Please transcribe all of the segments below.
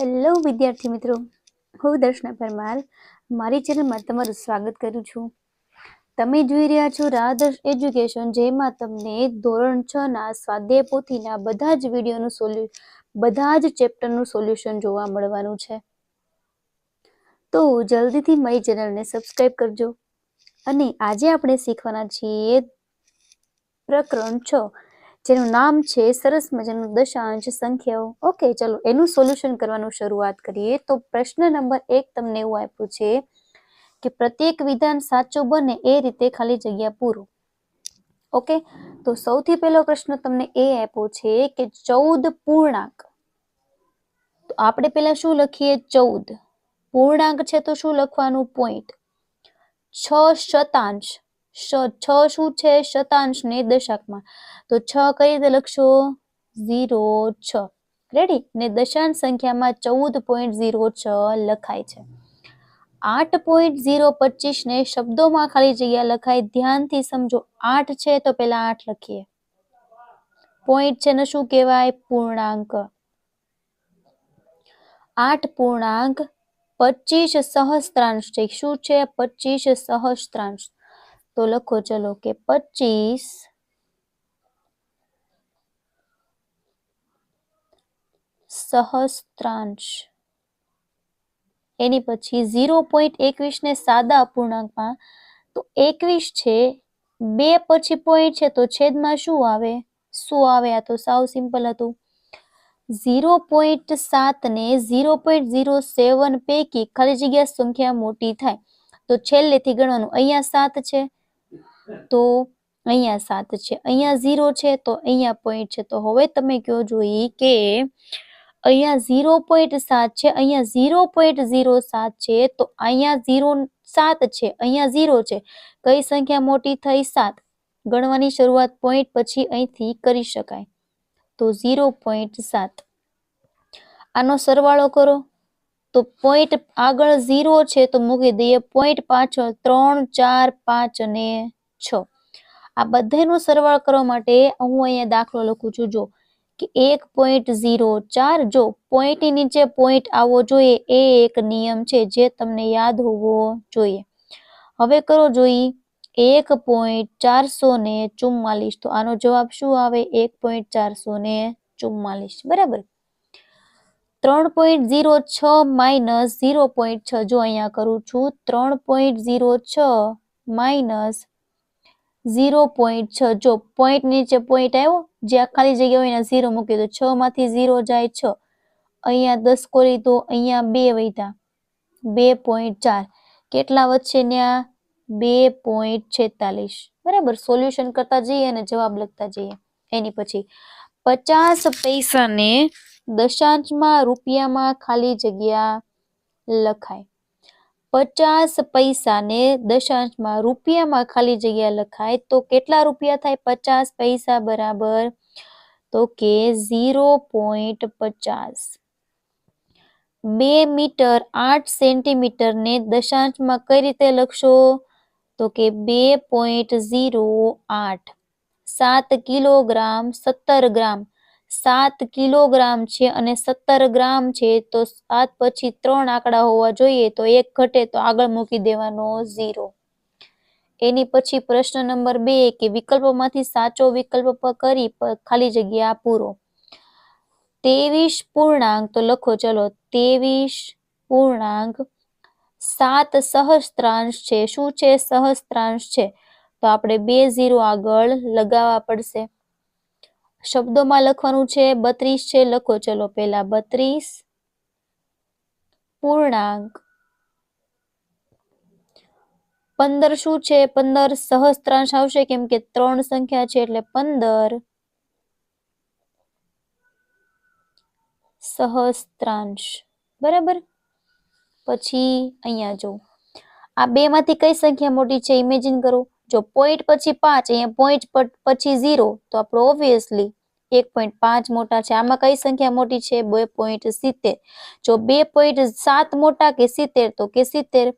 Hello વિદ્યાર્થી મિત્રો, હું દર્શના પરમાર મારી ચેનલમાં તમારું સ્વાગત કરું છું. તમે જોઈ રહ્યા છો રાધર્ષ એજ્યુકેશન, જેમાં તમને ધોરણ 6 ના સ્વાધ્યાય પોથીના બધા જ વિડીયોનું બધા જ ચેપ્ટરનું સોલ્યુશન જોવા મળવાનું છે. તો જલ્દીથી મારી ચેનલને સબસ્ક્રાઇબ કરજો. અને આજે આપણે શીખવાના છીએ પ્રકરણ 6, જેનું નામ છે સરસ મજાનું દશાંશ સંખ્યાઓ. ઓકે, ચલો એનું સોલ્યુશન કરવાનું શરૂઆત કરીએ. તો પ્રશ્ન નંબર 1 તમને એવું આપ્યું છે કે પ્રત્યેક વિધાન સાચું બને એ રીતે ખાલી જગ્યા પૂરો. ઓકે, તો સૌથી પહેલો પ્રશ્ન તમને એ આપ્યો છે કે 14 પૂર્ણાંક. તો આપણે પહેલા શું લખીએ? 14 પૂર્ણાંક છે તો શું લખવાનું? પોઈન્ટ. 6 શતાંશ. 6 શું છે? શતાંશ ને દશાંશમાં. તો 6 કઈ રીતે લખશો? 0.6. રેડી? ને દશાંશ સંખ્યામાં 14.06 લખાય છે. 8.025 ને શબ્દોમાં ખાલી જગ્યા લખાય. ધ્યાનથી સમજો. 8 છે તો પેલા 8 લખીએ. પોઈન્ટ છે ને શું કહેવાય? પૂર્ણાંક. 8 પૂર્ણાંક 25 સહસ્ત્રાંશ છે. શું છે? 25 સહસ્ત્રાંશ. તો લખો ચલો કે 25 સહસ્ત્રાંશ. એની પછી 0.21 ને સાદા અપૂર્ણાંકમાં. તો 21 છે, 2 પછી પોઈન્ટ છે તો છેદમાં શું આવે? શું આવે? આ તો સાવ સિમ્પલ હતું. 0.7 ને 0.07 પૈકી ખાલી જગ્યા સંખ્યા મોટી થાય તો છેલ્લેથી ગણવાનું. અહીંયા 7 છે તો અહીંયા 7 છે, અહીંયા 0 છે તો અહીંયા પોઈન્ટ છે. તો હવે તમે કહો જોઈ કે અહીંયા 0.7 છે, અહીંયા 0.07 છે, તો અહીંયા 7 છે, અહીંયા 0 છે. કઈ સંખ્યા મોટી થઈ? 7. ગણવાની શરૂઆત પોઈન્ટ પછી અહીંથી કરી શકાય. તો 0.7. આનો સરવાળો કરો તો પોઈન્ટ આગળ 0 છે તો મૂકી દઈએ, પોઈન્ટ પાછળ 3, 4, 5 અને 6. આ બધાનો સરવાળો કરવા માટે હું અહીંયા દાખલો લખું છું. જો કે 1.04. જો પોઈન્ટની નીચે પોઈન્ટ આવવો જોઈએ એ એક નિયમ છે જે તમને યાદ હોવો જોઈએ. હવે કરો જોઈ 1.444. તો આનો જવાબ શું આવે? 1.444. બરાબર. 3.06 માઇનસ 0.6. જો અહીંયા કરું છું 3.06 માઇનસ 0.6. જો પોઈન્ટ નીચે પોઈન્ટ આવ્યો, જ્યાં ખાલી જગ્યા હોય 0 મૂકી દો. 6 માંથી 0 જાય 6. અહીંયા 10 કરી તો અહીંયા 2 વધ્યા, 2.4. કેટલા વધશે ત્યાં? 2.46. બરાબર. સોલ્યુશન કરતા જઈએ અને જવાબ લખતા જઈએ. એની પછી 50 પૈસાને દશાંશમાં રૂપિયામાં ખાલી જગ્યા લખાય. 50 પૈસાને દશાંશમાં રૂપિયામાં ખાલી જગ્યા લખાય તો કેટલા રૂપિયા થાય? 50 પૈસા બરાબર તો કે 0.50. 2 મીટર 8 સેન્ટીમીટર ને દશાંશમાં કઈ રીતે લખશો? તો કે 2.08. 7 કિલોગ્રામ 17 ગ્રામ. 7 કિલોગ્રામ છે અને 17 ગ્રામ છે તો 7 પછી 3 આંકડા હોવા જોઈએ, તો 1 ઘટે તો આગળ મૂકી દેવાનો 0. એની પછી પ્રશ્ન નંબર 2 કે વિકલ્પોમાંથી સાચો વિકલ્પ કરી ખાલી જગ્યા પૂરો. 23 પૂર્ણાંક. તો લખો ચલો 23 પૂર્ણાંક 7 સહસ્ત્રાંશ છે. શું છે? સહસ્ત્રાંશ છે. તો આપણે 2 0 આગળ લગાવવા પડશે. શબ્દોમાં લખવાનું છે 32 છે. લખો ચલો પહેલા 32 પૂર્ણાંક 15. શું છે? 15 સહસ્ત્રાંશ આવશે કેમ કે 3 સંખ્યા છે એટલે 15 સહસ્ત્રાંશ. બરાબર. પછી અહીંયા જો આ બે માંથી કઈ સંખ્યા મોટી છે? ઇમેજિન કરો. જો પોઈન્ટ પછી 5, અહીંયા પોઈન્ટ પછી 0, તો આપણે ઓબ્વિયસલી 1.5 મોટા છે. આમાં કઈ સંખ્યા મોટી છે? 2.70. જો 2.7 મોટા કે 70? તો કે 70.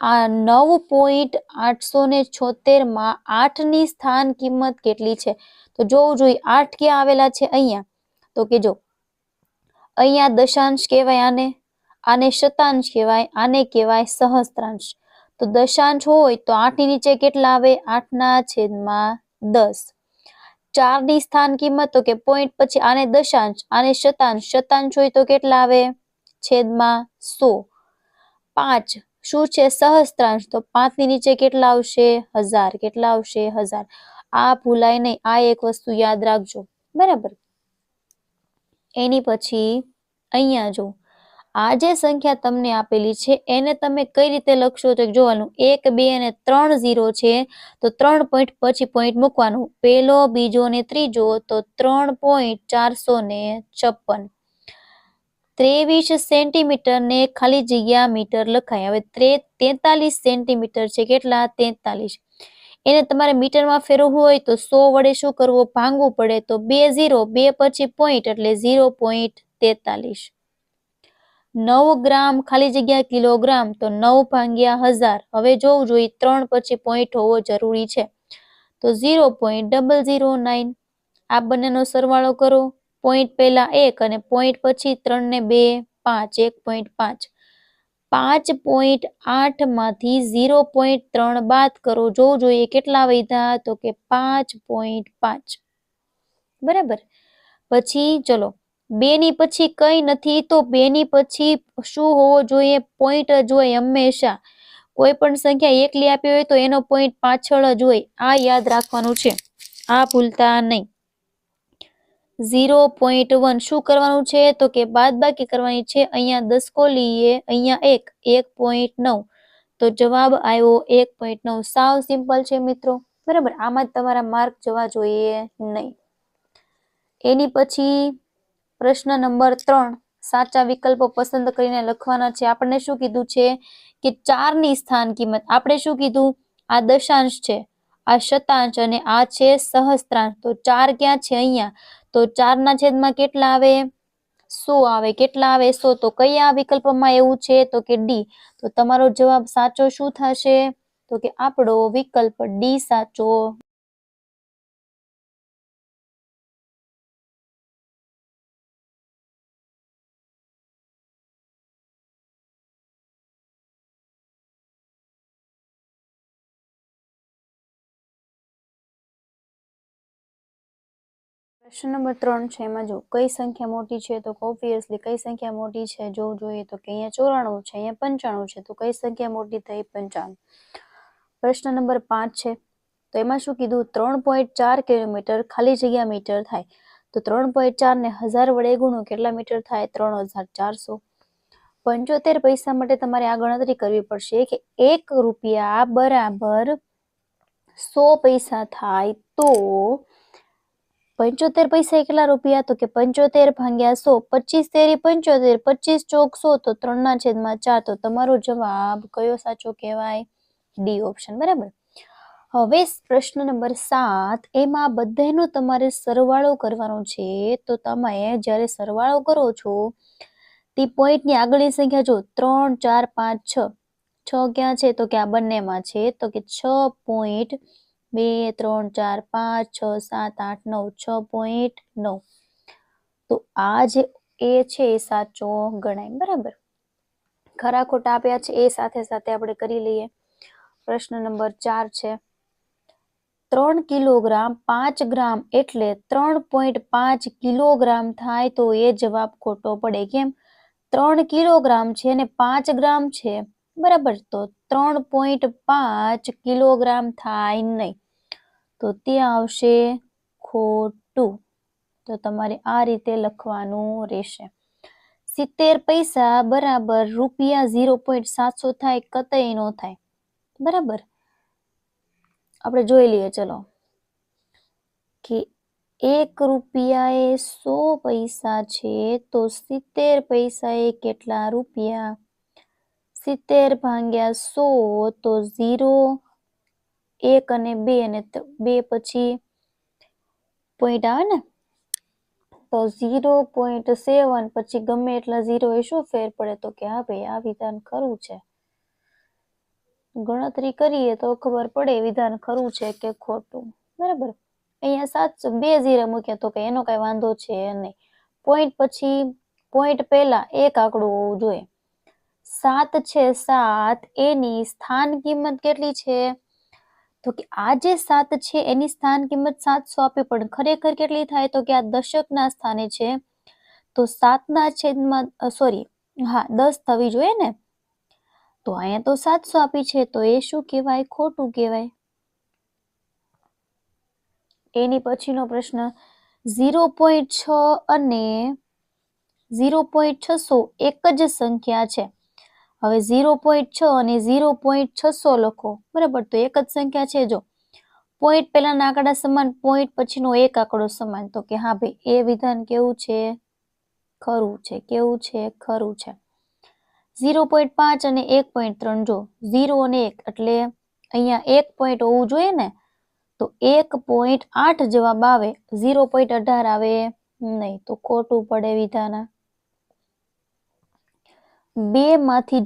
આ 9.876 માં 8 ની સ્થાન કિંમત કેટલી છે? તો જોવું જોઈએ 8 ક્યાં આવેલા છે? અહીંયા. તો કે જો અહીંયા દશાંશ કહેવાય, આને શતાંશ કહેવાય, આને કહેવાય સહસ્ત્રાંશ. તો દશાંશ હોય તો 8 ની નીચે કેટલા આવે? 8/10. 4 ની સ્થાન કિંમત તો કે પોઈન્ટ પછી આને દશાંશ, આને શતાંશ, શતાંશ હોય તો કેટલા આવે? છેદમાં 100. 5 શું છે? સહસ્ત્રાંશ. તો 5 ની નીચે કેટલા આવશે? 1000. કેટલા આવશે? 1000. આ ભૂલાય નહીં, આ એક વસ્તુ યાદ રાખજો, બરાબર. એની પછી અહીંયા જો આ જે સંખ્યા તમને આપેલી છે એને તમે કઈ રીતે લખશો તો જોવાનું. 1, 2 અને 3 0 છે તો 3 પોઈન્ટ પછી પોઈન્ટ મૂકવાનું. પહેલો, બીજો ને ત્રીજો તો 3.456. 23 સેન્ટીમીટર ને ખાલી જગ્યા મીટર લખાય. હવે 43 સેન્ટીમીટર છે. કેટલા? 43. એને તમારે મીટરમાં ફેરવવું હોય તો 100 વડે શું કરવું? ભાંગવું પડે. તો 2 0, 2 પછી પોઈન્ટ એટલે 0.43. 9 ગ્રામ ખાલી જગ્યા કિલોગ્રામ તો 9/1000. હવે જોવું જોઈએ 3 પછી પોઈન્ટ હોવો જરૂરી છે તો 0.009. આ બંનેનો સરવાળો કરો. પોઈન્ટ પહેલા 1 અને પોઈન્ટ પછી 3 ને 2 5, 1.5. 5.8 માંથી 0.3 બાદ કરો. જોવું જોઈએ કેટલા વધ્યા તો કે 5.5. બરાબર. પછી ચલો 2 ની પછી કઈ નથી તો 2 ની પછી શું હોવો જોઈએ? પોઈન્ટ જ હોય હંમેશા. કોઈ પણ સંખ્યા એકલી આપી હોય તો એનો પોઈન્ટ પાછળ જ હોય. આ યાદ રાખવાનું છે, આ ભૂલતા નહીં. 0.1 શું કરવાનું છે તો કે બાદબાકી કરવાની છે. અહીંયા દસકો લઈએ, અહીંયા 1.9 તો જવાબ આવ્યો 1.9. સાવ સિમ્પલ છે મિત્રો, બરાબર. આમાં જ તમારા માર્ક જવા જોઈએ નહીં. એની પછી પ્રશ્ન નંબર 3 સાચા વિકલ્પો પસંદ કરીને લખવાના છે. આપણને શું કીધું છે કે 4 ની સ્થાન કિંમત. આપણે શું કીધું? આ દશાંશ છે, આ શતાંશ અને આ છે સહસ્ત્રાંશ. તો 4 ક્યાં છે? અહીંયા. તો 4 ના છેદમાં કેટલા આવે? 100 આવે. કેટલા આવે? 100. તો કયા વિકલ્પમાં એવું છે તો કે ડી. તો તમારો જવાબ સાચો શું થશે તો કે આપણો વિકલ્પ ડી સાચો. પ્રશ્ન નંબર 3 છે. એમાં જો કઈ સંખ્યા મોટી છે તો ઓબ્વિયસલી કઈ સંખ્યા મોટી છે જોવું જોઈએ તો કે અહીંયા 94 છે, અહીંયા 95 છે. તો કઈ સંખ્યા મોટી થઈ? 95. પ્રશ્ન નંબર 5 છે. તો એમાં શું કીધું? 3.4 કિલોમીટર ખાલી જગ્યા મીટર થાય. તો 3.4 ને 1000 વડે ગુણો. કેટલા મીટર થાય? 3400. 75 પૈસા માટે તમારે આ ગણતરી કરવી પડશે કે 1 રૂપિયા બરાબર 100 પૈસા થાય તો 75 પૈસા કેટલા રૂપિયા તો કે 75/100. 25 તેરી 75, 25 ચોક 100 તો 3/4. તો તમારો જવાબ કયો સાચો કહેવાય? ડી ઓપ્શન, બરાબર. હવે પ્રશ્ન નંબર 7 એમાં બધાનો તમારે સરવાળો કરવાનો છે. તો તમે જ્યારે સરવાળો કરો છો તે પોઈન્ટની આગળની સંખ્યા જો 3, 4, 5, 6. 6 ક્યાં છે તો કે આ બંનેમાં છે. તો કે 6.2, 3, 4, 5, 6, 7, 8, 9. 6.9. તો આ જે એ છે એ સાચો ગણાય, બરાબર. ખરા ખોટા આપ્યા છે એ સાથે સાથે આપણે કરી લઈએ. પ્રશ્ન નંબર 4 છે. 3 કિલોગ્રામ 5 ગ્રામ એટલે 3.5 કિલોગ્રામ થાય તો એ જવાબ ખોટો પડે. કેમ? 3 કિલોગ્રામ છે અને 5 ગ્રામ છે, બરાબર. તો 3.5 કિલોગ્રામ થાય નહીં. તો તે આવશે ખોટું. તો તમારે આ રીતે લખવાનું રહેશે. 70 પૈસા બરાબર રૂપિયા 0.700 થાય? કતઈ ન થાય, બરાબર. આપણે જોઈ લઈએ ચલો કે 1 રૂપિયા એ 100 પૈસા છે તો 70 પૈસા એ કેટલા રૂપિયા? 70/100 તો 0, 1 અને 2 અને 2 પછી પોઈન્ટ આવે ને તો 0.7 પછી ગમે એટલા 0 એ શું ફેર પડે તો કે હા ભાઈ આ વિધાન ખરું છે. ગણતરી કરીએ તો ખબર પડે વિધાન ખરું છે કે ખોટું, બરાબર. અહીંયા 700 2 0 મૂક્યા તો કે એનો કઈ વાંધો છે નહીં. પોઈન્ટ પછી પોઈન્ટ પહેલા એક આંકડું હોવું જોઈએ. 7 છે 7 એની સ્થાન કિંમત કેટલી છે? તો કે આ જે 7 છે એની સ્થાન કિંમત 700 આપી, પણ ખરેખર કેટલી થાય? તો કે આ દશકના સ્થાને છે, તો 7 ના છેદમાં 10 થવી જોઈએ ને. તો અહીંયા તો 700 આપી છે, તો એ શું કહેવાય? ખોટું કહેવાય. એની પછીનો પ્રશ્ન 0.6 અને 0.600 એક જ સંખ્યા છે. હવે 0.6 અને 0.600 લખો, બરાબર? તો એક જ સંખ્યા છે. જો પોઈન્ટ પહેલાના આંકડા સમાન, પોઈન્ટ પછીનો એક આંકડો સમાન, તો કે હા ભાઈ એ વિધાન કેવું છે? ખરું છે. કેવું છે? ખરું છે. 0.5 અને 1.3 જો 0 અને 1 એટલે અહીંયા 1 પોઈન્ટ હોવું જોઈએ ને, તો 1.8 જવાબ આવે, 0.18 આવે નહીં, તો ખોટું પડે વિધાન. 2 માંથી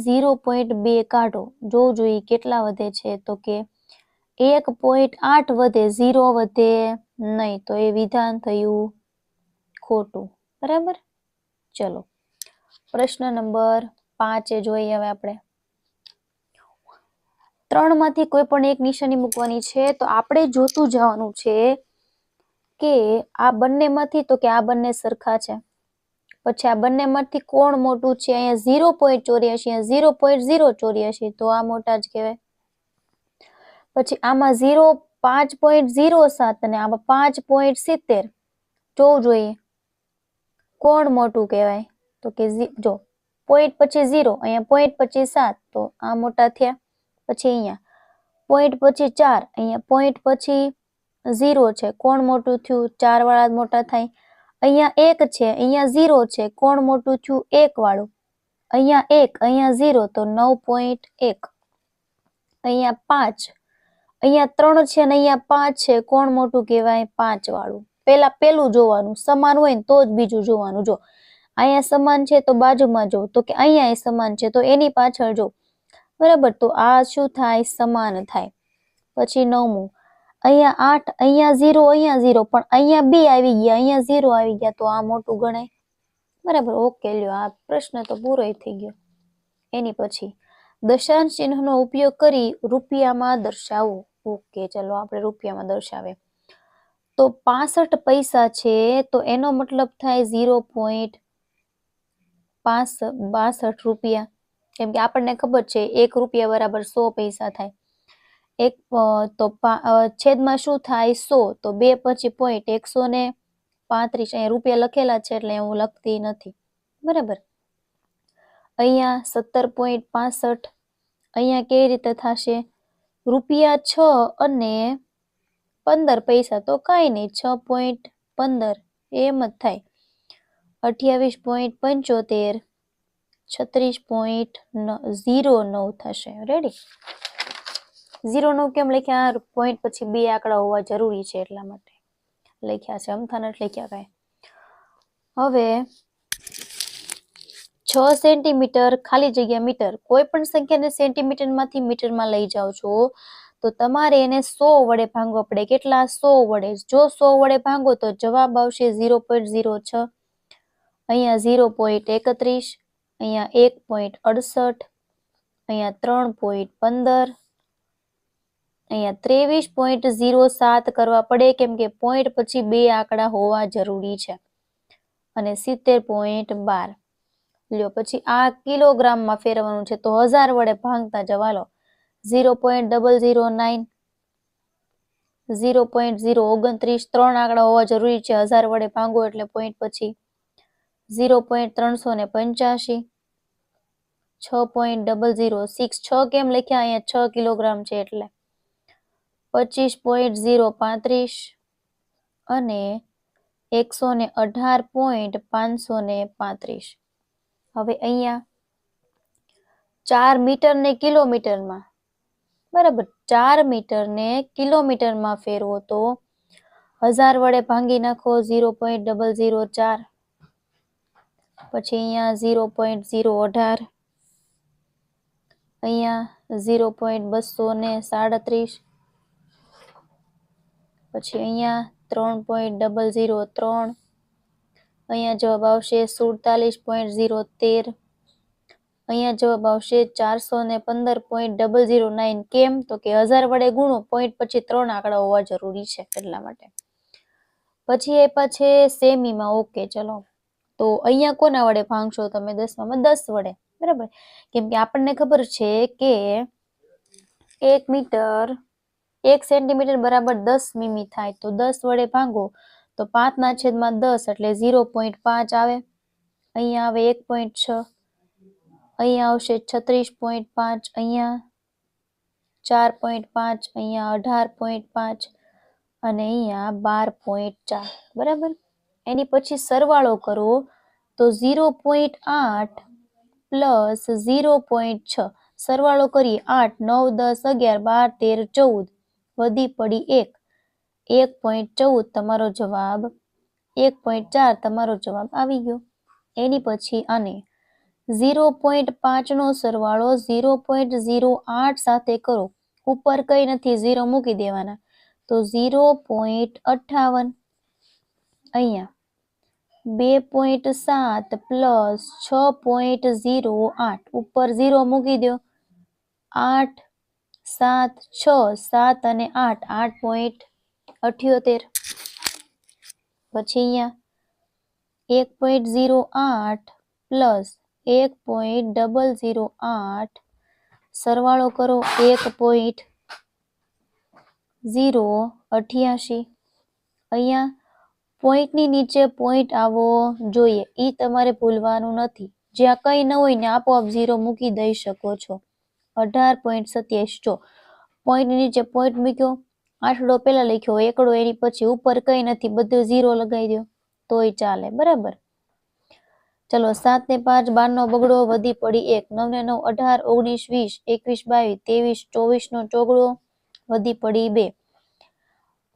0.2 કાઢો, જોવું જોઈએ કેટલા વધે છે, તો કે 1.8 વધે, 0 વધે નહીં, તો એ વિધાન થયું ખોટું. બરાબર? ચલો પ્રશ્ન નંબર 5 જોઈએ હવે આપણે. 3 માંથી કોઈ પણ એક નિશાની મૂકવાની છે, તો આપણે જોતું જવાનું છે કે આ બંનેમાંથી, તો કે આ બંને સરખા છે. પછી આ બંનેમાંથી કોણ મોટું છે? અહીંયા 0.84, અહીંયા 0.084, તો આ મોટા જ કહેવાય. પછી આમાં 5.07 અને આમાં 5.70, જોવું જોઈએ કોણ મોટું કહેવાય. તો કે જો પોઈન્ટ પછી 0, અહીંયા પોઈન્ટ પછી 7, તો આ મોટા થયા. પછી અહીંયા પોઈન્ટ પછી 4, અહીંયા પોઈન્ટ પછી 0 છે, કોણ મોટું થયું? 4 વાળા મોટા થાય. અહીંયા 1 છે, અહીંયા 0 છે, કોણ મોટું થયું? 1 વાળું. અહીંયા 1, અહીંયા 0, તો 9.1. અહીંયા 5, અહીંયા 3 છે અને અહીંયા 5 છે, કોણ મોટું કહેવાય? 5 વાળું. પેલું જોવાનું, સમાન હોય ને તો જ બીજું જોવાનું. જો અહીંયા સમાન છે તો બાજુમાં જો, તો કે અહીંયા સમાન છે તો એની પાછળ જો. બરાબર? તો આ શું થાય? સમાન થાય. પછી 9મું, અહીંયા 8, અહીંયા 0, અહીંયા 0, પણ અહીંયા 2 આવી ગયા, અહીંયા 0 આવી ગયા, તો આ મોટું ગણાય. બરાબર? ઓકે, લ્યો આ પ્રશ્ન તો પૂરો થઈ ગયો. એની પછી દશાંશ ચિહ્નનો ઉપયોગ કરી રૂપિયામાં દર્શાવો. ઓકે, ચલો આપણે રૂપિયામાં દર્શાવે. તો 65 પૈસા છે, તો એનો મતલબ થાય 0.62 રૂપિયા. કેમ કે આપણને ખબર છે 1 રૂપિયા બરાબર 100 પૈસા થાય. તો છેદમાં શું થાય? 100, તો 2 પછી પોઈન્ટ, 135. અહીંયા રૂપિયા લખેલા છે એટલે હું લખતી નથી. બરાબર? અહીંયા 17.65, અહીંયા કેવી રીતે થશે? રૂપિયા 6 અને 15 પૈસા, તો કાંઈ નહીં, 6.15 એમ જ થાય. 28.75, 36.09 થશે. રેડી? 09 કેમ લખ્યા? પોઈન્ટ પછી 2 આંકડા હોવા જરૂરી છે એટલા માટે લખ્યા છે, અમથા નથી લખ્યા કાંઈ. હવે 6 સેન્ટીમીટર ખાલી જગ્યા મીટર, કોઈ પણ સંખ્યાને સેન્ટીમીટરમાંથી મીટરમાં લઈ જાઓ છો તો તમારે એને 100 વડે ભાંગવો પડે. કેટલા? 100 વડે. જો 100 વડે ભાંગો તો જવાબ આવશે 0.06, અહીંયા 0.31, અહીંયા 1.68, અહીંયા 3.15, અહીંયા 23.07 કરવા પડે, કેમ કે પોઈન્ટ પછી 2 આંકડા હોવા જરૂરી છે. અને 70.12. લ્યો પછી આ કિલોગ્રામમાં ફેરવવાનું છે, તો 1000 વડે ભાંગતા જવાલો. 0.009, 0.029, 3 આંકડા હોવા જરૂરી છે. 1000 વડે ભાંગો એટલે પોઈન્ટ પછી 0.385, 6.006. 6 કેમ લખ્યા? અહીંયા 6 કિલોગ્રામ છે એટલે 25.035 અને 118.535. હવે અહીંયા 4 મીટરને કિલોમીટરમાં, બરાબર, 4 મીટરને કિલોમીટરમાં ફેરવો તો 1000 વડે ભાંગી નાખો, 0.004, પછી અહીંયા 0.018, અહીંયા 0.237, પછી અહીંયા 3.003, અહીંયા જવાબ આવશે 47.013. અહીંયા જવાબ આવશે 415.009. કેમ? તો કે 1000 વડે ગુણો, પોઈન્ટ પછી 3 આંકડા હોવા જરૂરી છે એટલા માટે. પછી આપ્યા છે સેમીમાં. ઓકે, ચલો. તો અહીંયા કોના વડે ભાંગશો તમે? 10માં 10 વડે, બરાબર. કેમ કે આપણને ખબર છે કે 1 મીટર 1 સેન્ટીમીટર બરાબર 10 મીમી થાય. તો 10 વડે ભાંગો તો 5/10 એટલે 0.5 આવે. અહીંયા આવે 1.6, અહીંયા આવશે 36.5, અહીંયા 4.5, અહીંયા 18.5 અને અહીંયા 12.4, બરાબર. એની પછી સરવાળો કરો તો 0.8 પ્લસ 0.6 સરવાળો કરીએ 8, 9, 10, 11, 12, 13, 14 વધી પડી 1.14 તમારો જવાબ, 1.4 તમારો જવાબ આવી ગયો. એની પછી આને 0.5 નો સરવાળો 0.08 સાથે કરો. ઉપર કઈ નથી, 0 મૂકી દેવાના. તો 0.58, અહીંયા 2.7 પ્લસ 6.08 ઉપર 0 મૂકી દો. 8, 7, 6, 7 અને 8, 8.78. પછી અહીંયા 1.08 પ્લસ 1.008 સરવાળો કરો 1.088. અહીંયા પોઈન્ટની નીચે પોઈન્ટ આવવો જોઈએ, એ તમારે ભૂલવાનું નથી. જ્યાં કંઈ ન હોય ને આપોઆપ 0 મૂકી દઈ શકો છો. 18.87. જો પોઈન્ટની નીચે પોઈન્ટ મૂક્યો, આઠડો પહેલા લખ્યો, એકડો એની પછી, ઉપર કંઈ નથી, બધું 0 લગાવી દો તોય ચાલે, બરાબર. ચલો 7 ને 5 12 નો બગડો વધી પડી 1, 9 ને 9 18, 19, 20, 21, 22, 23 નો ચોગડો વધી પડી 2,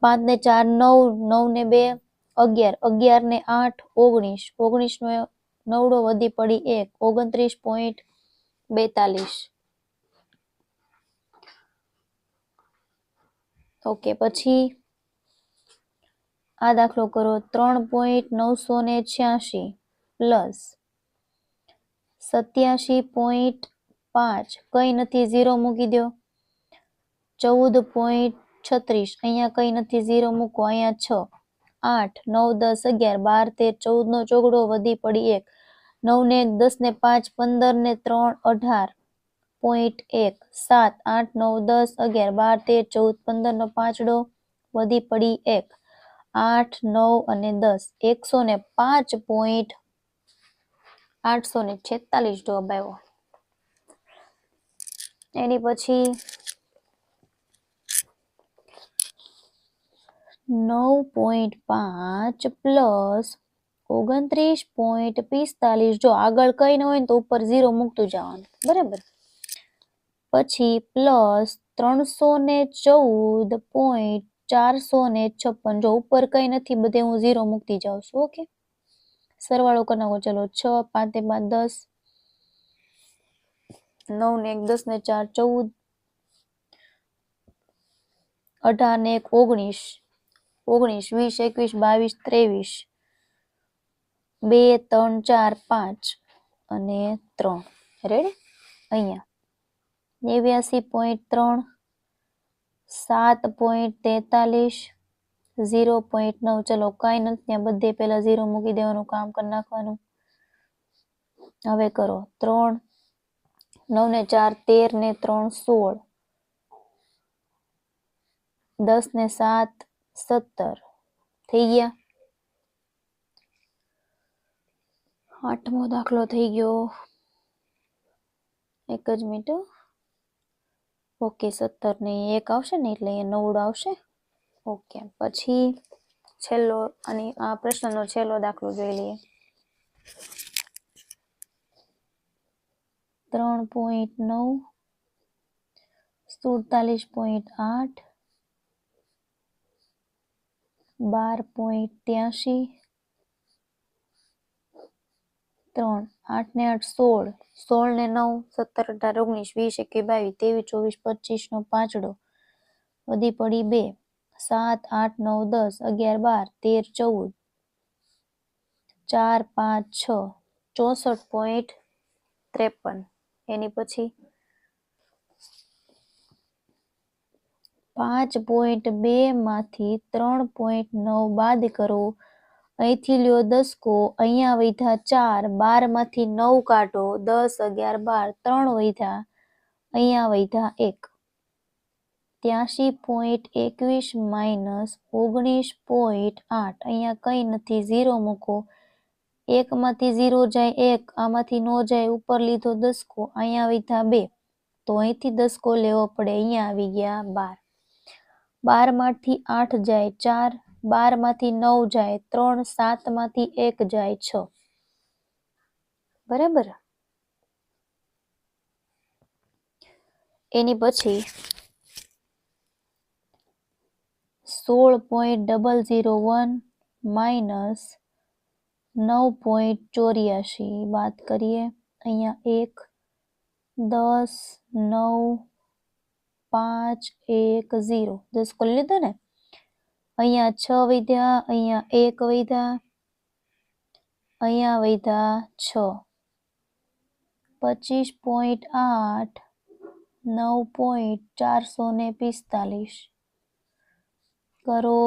5 ને 4 9, 9 ને 2 11, 11 ને 8 19, 19 નો નવડો વધી પડી 1, 29.42. ઓકે, પછી આ દાખલો કરો 3.986 પ્લસ 87.5 કઈ નથી, 0 મૂકી દો. 14.36 અહીંયા કઈ નથી, 0 મૂકો. અહીંયા 6, 8, 9, 10, 11, 12, 13, 14 નો ચોગડો વધી પડી 1, 9 ને 1 10 ને 5 15 ને 3 18.1, 7, 8, 9, 10, 11, 12, 13, 14 15 નો પાંચડો વધી પડી 1, 8, 9 અને 10 105.846 જવાબ આવ્યો. એની પછી 9.5 પ્લસ 29.45. જો આગળ કઈ ન હોય તો ઉપર 0 મૂકતું જવાનું, બરાબર. પછી પ્લસ 314.456. જો ઉપર કઈ નથી, બધે હું 0 મૂકતી જાઉં છું. ઓકે, સરવાળો કરી નાખો. ચલો 6, 5 ને 5 10, 9 ને 1 10 ને 4 14, 18 ને 1 19, 19, 20, 21, 22, 23, 2, 3, 4, 5 અને 3. રેડી? અહીંયા 89.3, 7.43, 0.9. ચલો કઈ નથી, ત્યાં બધે પેલા 0 મૂકી દેવાનું, કામ કરી નાખવાનું. હવે કરો 3, 9 ને 4 13 ને 3 16, 10 ને 7 17 થઈ ગયા. 8મો દાખલો થઈ ગયો. એક જ મિનિટ. ઓકે, 17 ને 1 આવશે ને એટલે એ 9 આવશે. ઓકે, પછી છેલ્લો અને આ પ્રશ્નનો છેલ્લો દાખલો જોઈ લઈએ. 3.9, 47.8, 12.83, 3, 8 ને 8 16, 16 ને 9 17, 18, 19, 20, 21, 22, 24, 25 નો પાંચડો વધી પડી 2, 7, 8, 9, 10, 11, 12, 13, 14, 4 5 6 64.53. એની પછી 5.2 માંથી 3.9 બાદ કરો. અહીંથી લ્યો દસકો, અહીંયા વધ્યા 4, 12 માંથી 9 કાઢો, 10 11 12, 3 વધ્યા, અહીંયા વધ્યા 1. 83.21 માઇનસ 19.8. અહીંયા કંઈ નથી, 0 મૂકો. 1 માંથી 0 જાય 1, આમાંથી નો જાય, ઉપર લીધો દસકો, અહીંયા વધ્યા 2. તો અહીંથી દસકો લેવો પડે, અહીંયા આવી ગયા 12. 12 માંથી 8 જાય 4, 12 માંથી 9 જાય 3, 7 માંથી 1 જાય 6. બરાબર. એની પછી 16.001 માઇનસ 9.84 વાત કરીએ. અહીંયા 1 10 9 5 1 0 દસકો લીધો ને. અહીંયા 6 વધ્યા, અહીંયા 1 વધ્યા, અહીંયા વધ્યા 6. 25.8 9.445 કરો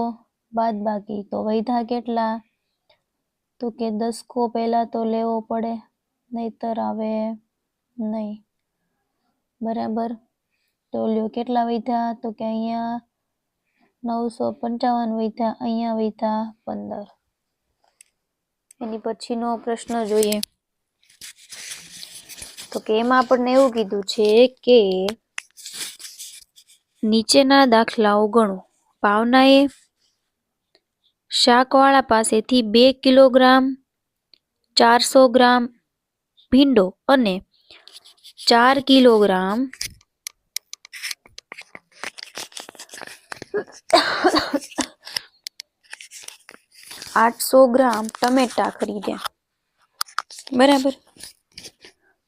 બાદબાકી. તો વધ્યા કેટલા? તો કે દસકો પહેલા તો લેવો પડે, નહીતર આવે નહીં. બરાબર. તો લ્યો કેટલા વધ્યા? તો કે અહીંયા 955 વધ્યા, અહીંયા વધ્યા 15. એની પછીનો પ્રશ્ન જોઈએ. તો કે એમાં આપણને એવું કીધું છે કે નીચેના દાખલાઓ ગણો. ભાવનાએ શાકવાળા પાસેથી 2 કિલોગ્રામ 400 ગ્રામ ભીંડો અને 4 કિલોગ્રામ 800 ગ્રામ ટમેટા ખરીદ્યા. બરાબર.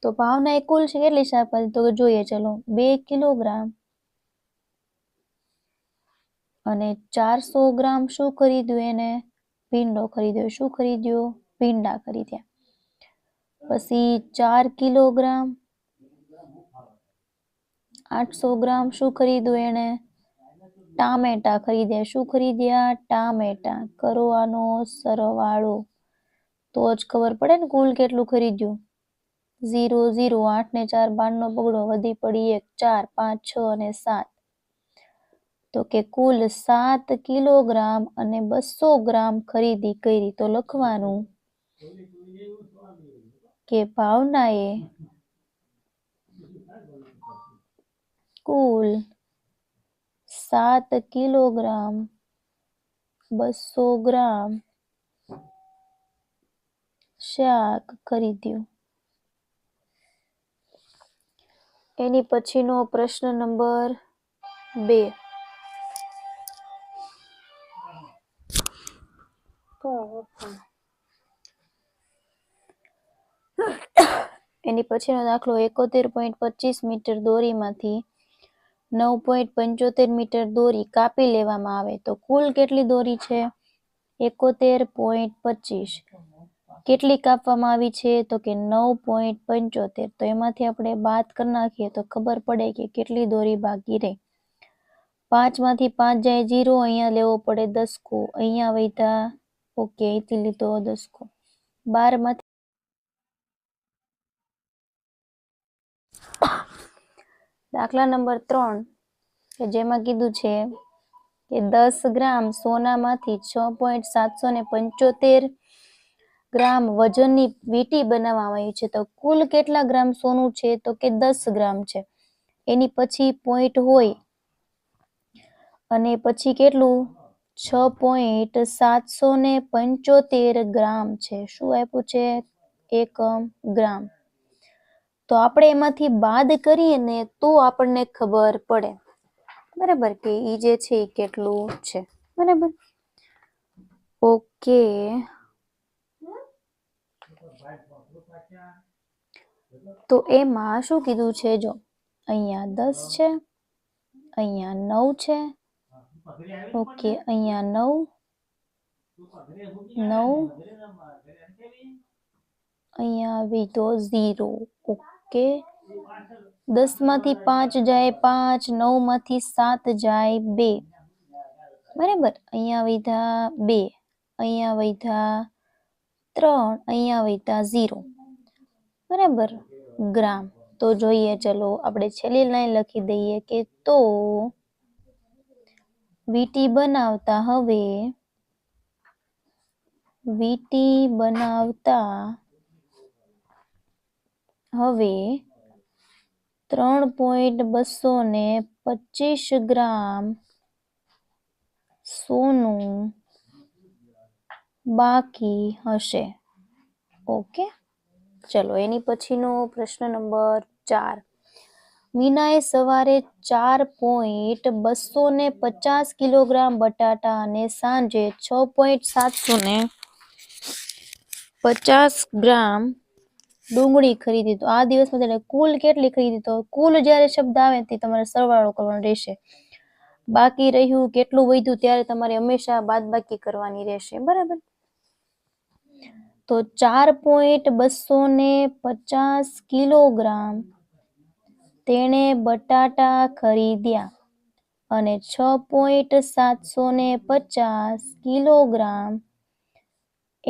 તો ભાવના કુલ છે કેટલી શાકભાજી? તો જોઈએ ચલો. 2 કિલોગ્રામ અને 400 ગ્રામ શું ખરીદ્યું? એને ભીંડો ખરીદ્યો. શું ખરીદ્યો? ભીંડા ખરીદ્યા. પછી 4 કિલોગ્રામ 800 ગ્રામ શું ખરીદ્યું? એને ટામેટા ખરીદ્યા. શું ખરીદ્યા? ટામેટા. કરો આનો સરવાળો તો જ ખબર પડે ને કુલ કેટલું ખરીદ્યું. 0 0 8 ને 4 12 નો બગડો, વધી પડી 1 4 5 6 અને 7. તો કે કુલ 7 કિલોગ્રામ અને 200 ગ્રામ ખરીદી કરી. તો લખવાનું કે ભાવનાએ કુલ 7 કિલોગ્રામ 200 ગ્રામ શાક ખરીદ્યું. એની પછીનો પ્રશ્ન નંબર 2. એની પછીનો દાખલો 71.25 મીટર દોરીમાંથી 9.75 મીટર દોરી કાપી લેવામાં આવે તો કુલ કેટલી દોરી છે? 71.25. કેટલી કાપવામાં આવી છે? તો કે 9.75. તો એમાંથી આપણે બાદ કરી નાખીએ તો ખબર પડે કે કેટલી દોરી બાકી રહી. 5 માંથી 5 જાય 0, અહીંયા લેવો પડે દસકો, અહીંયા વધ્યા ઓકે, અહીંથી લીધો દસકો. 12 માંથી દાખલા નંબર 3 કે જેમાં કીધું છે કે 10 ગ્રામ સોનામાંથી 6.775 ગ્રામ વજનની વીંટી બનાવવામાં આવી છે. તો કુલ કેટલા ગ્રામ સોનું છે? તો કે 10 ગ્રામ છે. એની પછી પોઈન્ટ હોય અને પછી કેટલું? 6.775 ગ્રામ છે. શું આપ્યું છે? એકમ ગ્રામ. તો આપણે એમાંથી બાદ કરીએ ને તો આપણને ખબર પડે. બરાબર કે ઈ જે છે એ કેટલું છે. બરાબર. ઓકે. તો એમાં શું કીધું છે? જો અહીંયા 10 છે, અહીંયા 9 છે. ઓકે, અહીંયા 9 9 અહીંયા આવી તો 0. ઓકે, 10 માંથી 5 જાય 5, 9 માંથી 7 જાય 2. બરાબર, અહીંયા વધ્યા 2, અહીંયા વધ્યા 3, અહીંયા વધ્યા 0. બરાબર, ગ્રામ. તો જોઈએ, ચલો આપણે છેલ્લી લાઈન લખી દઈએ કે તો વીટી બનાવતા હવે 3.225 ગ્રામ સોનું બાકી હશે. ઓકે, ચલો એની પછીનો પ્રશ્ન નંબર 4. મીનાએ સવારે 4.250 કિલોગ્રામ બટાટા અને સાંજે 6.750 ગ્રામ ડુંગળી ખરીદી. તો આ દિવસમાં તેને કુલ કેટલી ખરીદી? તો કુલ જ્યારે શબ્દ આવે તે તમારે સરવાળો કરવાનો રહેશે. બાકી રહ્યું કેટલું વધ્યું ત્યારે તમારે હંમેશા બાદબાકી કરવાની રહેશે. બરાબર, તો 4.250 કિલોગ્રામ તેણે બટાટા ખરીદ્યા અને 6.750 કિલોગ્રામ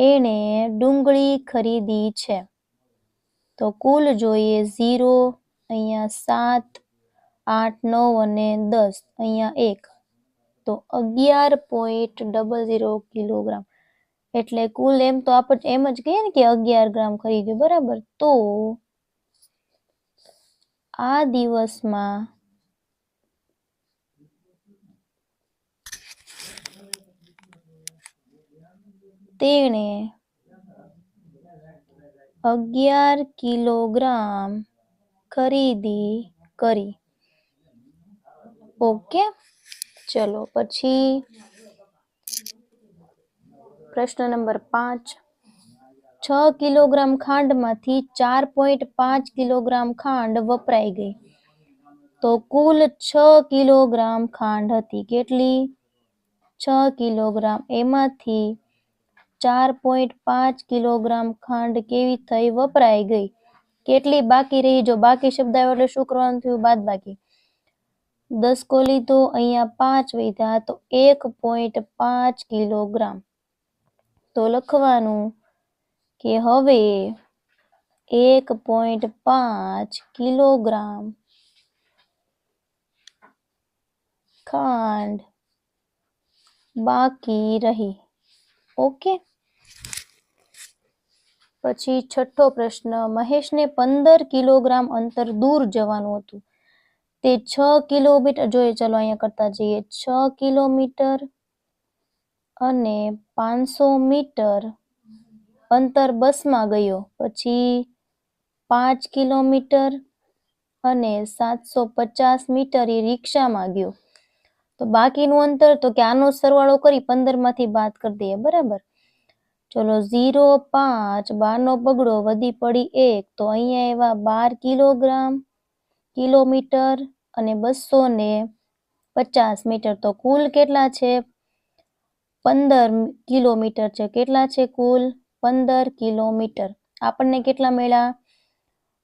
એણે ડુંગળી ખરીદી છે. તો કુલ જોઈએ 0, અહીંયા 7, 8, 9 અને 10, અહીંયા 1, તો 11.00 કિલોગ્રામ. એટલે કુલ એમ તો આપણે એમ જ કહીએ ને કે 11 ગ્રામ ખરીદ્યું. બરાબર, તો આ દિવસમાં તેણે 11 કિલોગ્રામ ખરીદી કરી. ઓકે, ચલો પછી પ્રશ્ન નંબર 5. 6 કિલોગ્રામ ખાંડમાંથી 4.5 કિલોગ્રામ ખાંડ વપરાઈ ગઈ. તો કુલ 6 કિલોગ્રામ ખાંડ હતી. કેટલી? 6 કિલોગ્રામ. એમાંથી 4.5 કિલોગ્રામ ખાંડ કેવી થઈ? વપરાઈ ગઈ. કેટલી બાકી રહી? જો બાકી શબ્દ આવ્યો એટલે શું કરવાનું થયું? બાદબાકી. 10 કો લીધો, અહીંયા 5 વધ્યા, તો 1.5 કિલોગ્રામ. તો લખવાનું કે હવે 1.5 કિલોગ્રામ ખાંડ બાકી રહી. ઓકે, પછી છઠ્ઠો પ્રશ્ન. મહેશને 15 કિલોગ્રામ અંતર દૂર જવાનું હતું. તે 6 કિલોમીટર જોઈએ. ચલો અહીંયા કરતા જઈએ. 6 કિલોમીટર અને 500 મીટર અંતર બસમાં ગયો. પછી 5 કિલોમીટર અને 750 મીટર એ રિક્ષામાં ગયો. તો બાકીનું અંતર તો કે આનો સરવાળો કરી 15 માંથી બાદ કરી દઈએ. બરાબર, ચલો 0, 5, 12 નો બગડો, વધી પડી 1, તો અહીંયા એવા 12 કિલોમીટર અને 250 મીટર. તો કુલ કેટલા છે? 15 કિલોમીટર છે. કેટલા છે કુલ? 15 કિલોમીટર. આપણને કેટલા મળ્યા?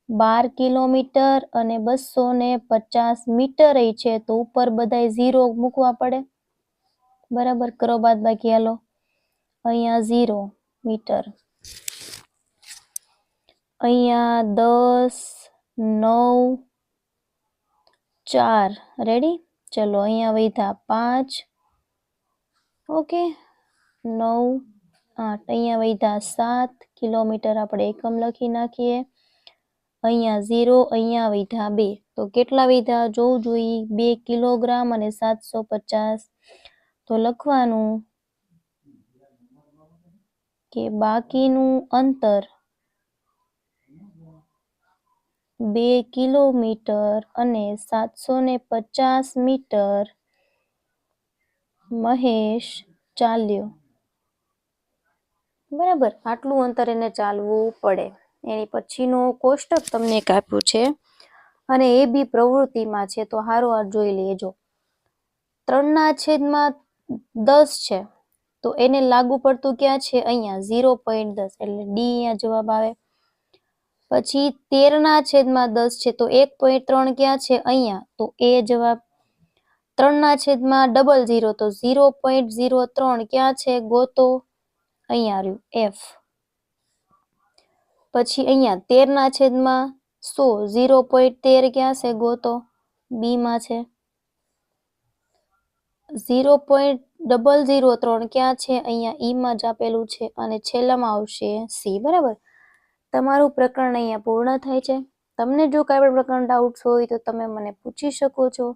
12 કિલોમીટર અને 250 મીટર છે. તો ઉપર બધાય 0 મૂકવા પડે. બરાબર, કરો બાદબાકી. હાલો, અહીંયા 0 મીટર, અહીંયા 10, 9, 4. રેડી? ચલો અહીંયા વધ્યા 5. ઓકે, 9, 8, અહીંયા વધ્યા 7 કિલોમીટર. આપણે એકમ લખી નાખીએ. અહીંયા 0, અહીંયા વધ્યા 2. તો કેટલા વધ્યા જોવું જોઈએ? 2 કિલોગ્રામ અને 750. તો લખવાનું કે બાકીનું અંતર 2 કિલોમીટર અને 750 મીટર મહેશ ચાલ્યો. બરાબર, આટલું અંતર એને ચાલવું પડે. એની પછીનું કોષ્ટક તમને એક આપ્યું છે અને એ બી પ્રવૃત્તિમાં છે. તો હારો જોઈ લેજો. 3/10 છે. તો એને લાગુ પડતું ક્યાં છે? અહીંયા 0.10 એટલે ડી અહીંયા જવાબ આવે. પછી 13/10 છે તો 1.3 ક્યાં છે? અહીંયા તો એ જવાબ. 3/00 તો 0.03 ક્યાં છે? ગોતો. અહીંયા રહ્યું એફ. પછી અહીંયા 13/100 0.13 ક્યાં છે? ગોતો. બી માં છે. 0.003 ક્યાં છે? અહીંયા ઈ માં જ આપેલું છે અને છેલ્લામાં આવશે સી. બરાબર. તમારું પ્રકરણ અહીંયા પૂર્ણ થાય છે. તમને જો કાંઈ પણ પ્રકરણ ડાઉટ્સ હોય તો તમે મને પૂછી શકો છો.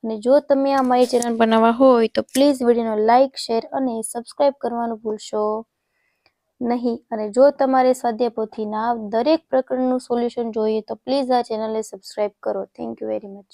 અને જો તમે આ મારી ચેનલ પર નવા હોય તો પ્લીઝ વિડીયોને લાઇક, શેર અને સબસ્ક્રાઇબ કરવાનું ભૂલશો નહીં. અને જો તમારે સ્વાધ્યાય પોથીના દરેક પ્રકરણનું સોલ્યુશન જોઈએ તો પ્લીઝ આ ચેનલને સબસ્ક્રાઇબ કરો. Thank you very much.